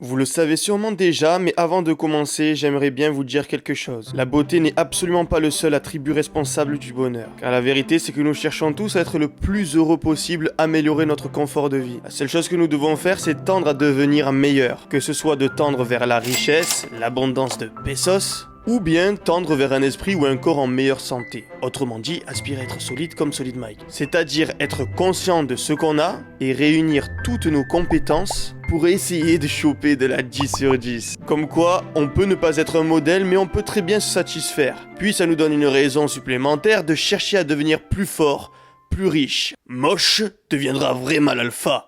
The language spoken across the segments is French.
Vous le savez sûrement déjà, mais avant de commencer, j'aimerais bien vous dire quelque chose. La beauté n'est absolument pas le seul attribut responsable du bonheur. Car la vérité, c'est que nous cherchons tous à être le plus heureux possible, améliorer notre confort de vie. La seule chose que nous devons faire, c'est tendre à devenir meilleur. Que ce soit de tendre vers la richesse, l'abondance de pesos, ou bien tendre vers un esprit ou un corps en meilleure santé. Autrement dit, aspirer à être solide comme Solid Mike. C'est-à-dire être conscient de ce qu'on a et réunir toutes nos compétences pour essayer de choper de la 10 sur 10. Comme quoi, on peut ne pas être un modèle, mais on peut très bien se satisfaire. Puis ça nous donne une raison supplémentaire de chercher à devenir plus fort, plus riche. Moche deviendra vraiment l'alpha.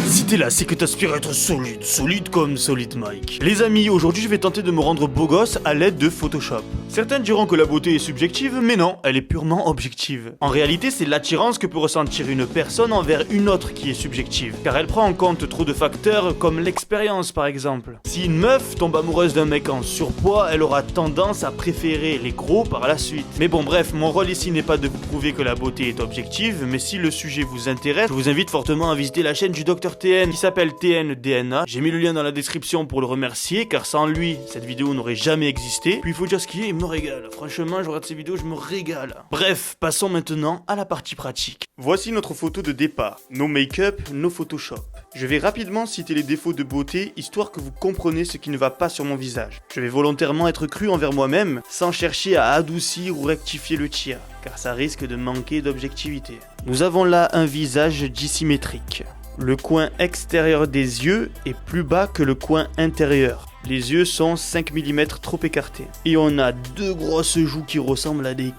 Si t'es là, c'est que t'aspires à être solide comme Solid Mike. Les amis, aujourd'hui je vais tenter de me rendre beau gosse à l'aide de Photoshop. Certains diront que la beauté est subjective, mais non, elle est purement objective. En réalité, c'est l'attirance que peut ressentir une personne envers une autre qui est subjective, car elle prend en compte trop de facteurs comme l'expérience par exemple. Si une meuf tombe amoureuse d'un mec en surpoids, elle aura tendance à préférer les gros par la suite. Mais bon bref, mon rôle ici n'est pas de vous prouver que la beauté est objective, mais si le sujet vous intéresse, je vous invite fortement à visiter la chaîne du Dr TN qui s'appelle TN DNA. J'ai mis le lien dans la description pour le remercier, car sans lui, cette vidéo n'aurait jamais existé. Puis il faut dire ce qui est, il me régale. Franchement, je regarde ces vidéos, je me régale. Bref, passons maintenant à la partie pratique. Voici notre photo de départ. No make-up, no Photoshop. Je vais rapidement citer les défauts de beauté, histoire que vous compreniez ce qui ne va pas sur mon visage. Je vais volontairement être cru envers moi-même, sans chercher à adoucir ou rectifier le tir, car ça risque de manquer d'objectivité. Nous avons là un visage dissymétrique. Le coin extérieur des yeux est plus bas que le coin intérieur. Les yeux sont 5 mm trop écartés. Et on a deux grosses joues qui ressemblent à des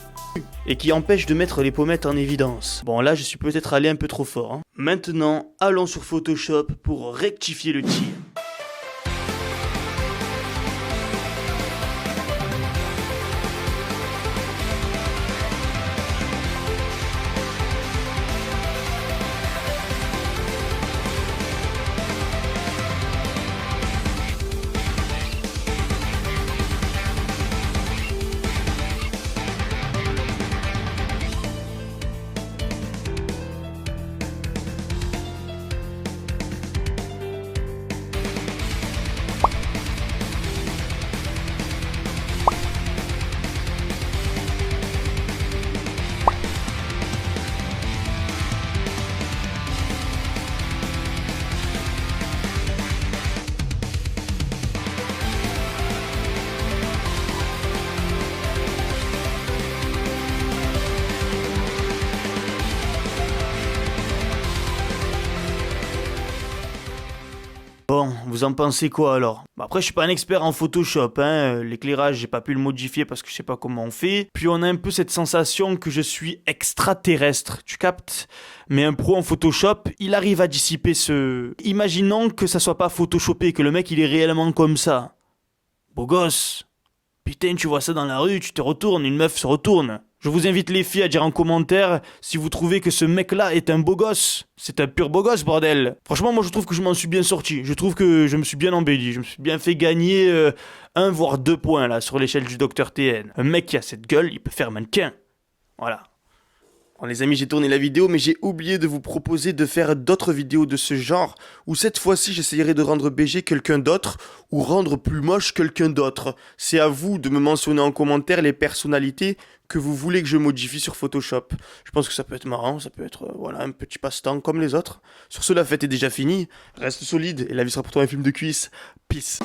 et qui empêchent de mettre les pommettes en évidence. Bon là je suis peut-être allé un peu trop fort. Hein. Maintenant, allons sur Photoshop pour rectifier le tir. Bon, vous en pensez quoi alors? Après je suis pas un expert en Photoshop, hein, l'éclairage j'ai pas pu le modifier parce que je sais pas comment on fait. Puis on a un peu cette sensation que je suis extraterrestre, tu captes? Mais un pro en Photoshop, il arrive à dissiper ce... Imaginons que ça soit pas photoshopé, que le mec il est réellement comme ça. Beau gosse. Putain, tu vois ça dans la rue, tu te retournes, une meuf se retourne. Je vous invite les filles à dire en commentaire si vous trouvez que ce mec-là est un beau gosse. C'est un pur beau gosse, bordel. Franchement, moi je trouve que je m'en suis bien sorti. Je trouve que je me suis bien embelli. Je me suis bien fait gagner 1 voire 2 points là sur l'échelle du Dr TN. Un mec qui a cette gueule, il peut faire mannequin. Voilà. Bon les amis, j'ai tourné la vidéo, mais j'ai oublié de vous proposer de faire d'autres vidéos de ce genre, où cette fois-ci j'essayerai de rendre BG quelqu'un d'autre, ou rendre plus moche quelqu'un d'autre. C'est à vous de me mentionner en commentaire les personnalités que vous voulez que je modifie sur Photoshop. Je pense que ça peut être marrant, ça peut être voilà un petit passe-temps comme les autres. Sur ce, la fête est déjà finie, reste solide, et la vie sera pour toi un film de cuisse. Peace.